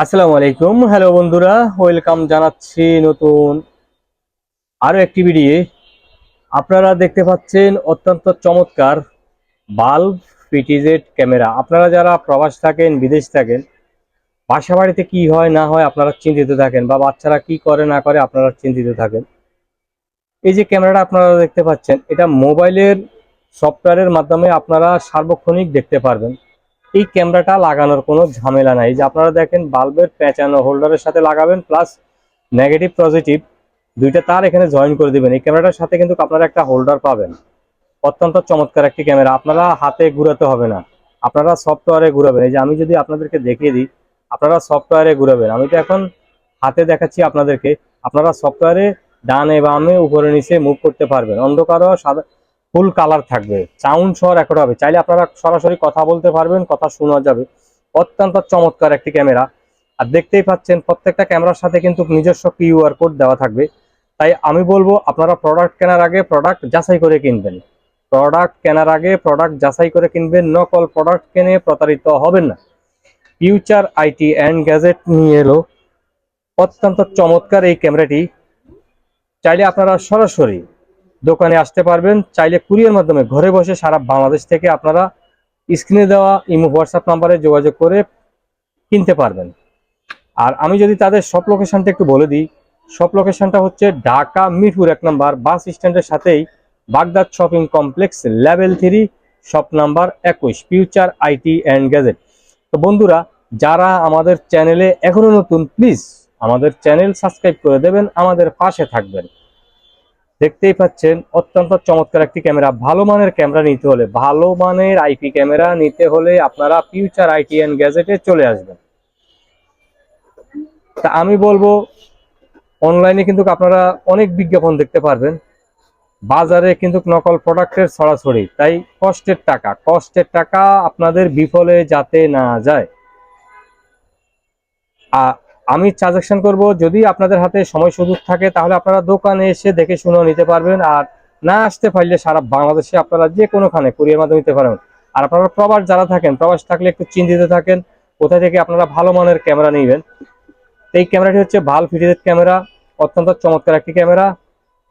আসসালামু আলাইকুম। হ্যালো বন্ধুরা, ওয়েলকাম জানাচ্ছি নতুন আরো একটি ভিডিও। আপনারা দেখতে পাচ্ছেন অত্যন্ত চমৎকার বাল্ব পিটিজেড ক্যামেরা। আপনারা যারা প্রবাস থাকেন, বিদেশ থাকেন, বাসা বাড়িতে কি হয় না হয় আপনারা চিন্তিত থাকেন, বা বাচ্চারা কি করে না করে আপনারা চিন্তিত থাকেন। এই যে ক্যামেরাটা আপনারা দেখতে পাচ্ছেন, এটা মোবাইলের সফটওয়্যারের মাধ্যমে আপনারা সার্বক্ষণিক দেখতে পারবেন। এই ক্যামেরাটা লাগানোর কোনো ঝামেলা নাই। যে আপনারা দেখেন বাল্বের পেঁচানো হোল্ডারের সাথে লাগাবেন, প্লাস নেগেটিভ পজিটিভ দুইটা তার এখানে জয়েন করে দিবেন। এই ক্যামেরাটার সাথে কিন্তু আপনারা একটা হোল্ডার পাবেন। অত্যন্ত চমৎকার একটি ক্যামেরা, আপনারা হাতে ঘুরাতে হবে না, আপনারা সফটওয়্যারে ঘুরাবেন। এই যে আমি যদি আপনাদেরকে দেখিয়ে দিই, আপনারা সফটওয়্যারে ঘুরাবেন। আমি তো এখন হাতে দেখাচ্ছি আপনাদেরকে, আপনারা সফটওয়্যারে ডানে বামে উপরে নিচে মুভ করতে পারবেন। অন্ধকারও সাদা ফুল কালার থাকবে, সাউন্ড সহ রেকর্ড হবে, চাইলে আপনারা সরাসরি কথা বলতে পারবেন, কথা শোনা যাবে। অত্যন্ত চমৎকার একটি ক্যামেরা। আর দেখতেই পাচ্ছেন প্রত্যেকটা ক্যামেরার সাথে কিন্তু নিজস্ব কিউআর কোড দেওয়া থাকবে। তাই আমি বলবো আপনারা প্রোডাক্ট কেনার আগে প্রোডাক্ট যাচাই করে কিনবেন। প্রোডাক্ট কেনার আগে প্রোডাক্ট যাচাই করে কিনবেন, নকল প্রোডাক্ট কিনে প্রতারিত হবেন না। ফিউচার আইটি অ্যান্ড গ্যাজেট নিয়ে এলো অত্যন্ত চমৎকার এই ক্যামেরাটি। চাইলে আপনারা সরাসরি দোকানে আসতে পারবেন, চাইলে কুরিয়ার মাধ্যমে ঘরে বসে সারা বাংলাদেশ থেকে আপনারা স্ক্রিনে দেওয়া ইমো হোয়াটসঅ্যাপ নাম্বারে যোগাযোগ করে কিনতে পারবেন। আর আমি যদি তাদের শপ লোকেশনটা একটু বলে দিই, শপ লোকেশনটা হচ্ছে ঢাকা মিরপুর 1 নম্বর বাস স্ট্যান্ডের সাথেই Baghdad shopping complex, level 3, shop number 21, future IT and gadget. তো বন্ধুরা, যারা আমাদের চ্যানেলে এখনো নতুন, প্লিজ আমাদের চ্যানেল সাবস্ক্রাইব করে দেবেন, আমাদের পাশে থাকবেন। দেখতেই পাচ্ছেন অত্যন্ত চমৎকার একটি ক্যামেরা। ভালো মানের ক্যামেরা নিতে হলে, ভালো মানের আইপি ক্যামেরা নিতে হলে আপনারা ফিউচার আইটি অ্যান্ড গ্যাজেটে চলে আসবেন। তা আমি বলবো অনলাইনে কিন্তু আপনারা অনেক বিজ্ঞাপন দেখতে পারবেন, বাজারে কিন্তু নকল প্রোডাক্টের ছড়াছড়ি। তাই কষ্টের টাকা আপনাদের বিফলে যাতে না যায়। আমি সাজেশন করব, যদি আপনাদের হাতে সময় সুযোগ থাকে তাহলে আপনারা দোকানে এসে দেখে শুনে নিতে পারবেন। আর না আসতে পারলে সারা বাংলাদেশে আপনারা যে কোনোখানে কুরিয়ার মাধ্যমে নিতে পারবেন। আর আপনারা প্রবাস যারা থাকেন, প্রবাস থাকলে একটু চিন্তিত থাকেন কোথা থেকে আপনারা ভালো মানের ক্যামেরা নেবেন। এই ক্যামেরাটি হচ্ছে ভাল ফিটেড ক্যামেরা, অত্যন্ত চমৎকার একটি ক্যামেরা।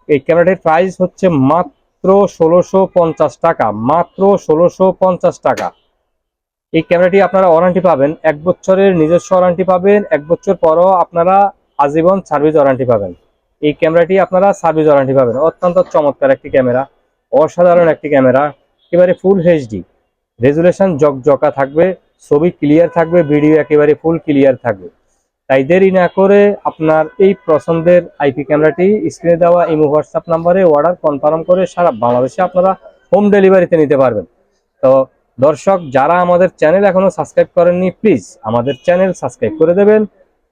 এই ক্যামেরাটির প্রাইস হচ্ছে মাত্র 1650 টাকা, মাত্র 1650 টাকা। এই ক্যামেরাটি আপনারা ওয়ারেন্টি পাবেন, 1 বছরের নিজস্ব ওয়ারেন্টি পাবেন, 1 বছর পরও আপনারা আজীবন সার্ভিস ওয়ারেন্টি পাবেন। এই ক্যামেরাটি আপনারা সার্ভিস ওয়ারেন্টি পাবেন। অত্যন্ত চমৎকার একটি ক্যামেরা, অসাধারণ একটি ক্যামেরা, একেবারে ফুল এইচডি রেজুলেশন, জকজকা থাকবে, ছবি ক্লিয়ার থাকবে, ভিডিও একেবারে ফুল ক্লিয়ার থাকবে। তাই দেরি না করে আপনার এই পছন্দের আইপি ক্যামেরাটি স্ক্রিনে দেওয়া ইমো হোয়াটসঅ্যাপ নাম্বারে অর্ডার কনফার্ম করে সারা বাংলাদেশে আপনারা হোম ডেলিভারিতে নিতে পারবেন। তো দর্শক, যারা আমাদের চ্যানেল এখনো সাবস্ক্রাইব করেননি, প্লিজ আমাদের চ্যানেল সাবস্ক্রাইব করে দেবেন,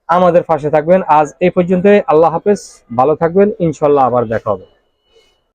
আমাদের পাশে থাকবেন। আজ এই পর্যন্তই, আল্লাহ হাফেজ, ভালো থাকবেন, ইনশাল্লাহ আবার দেখা হবে।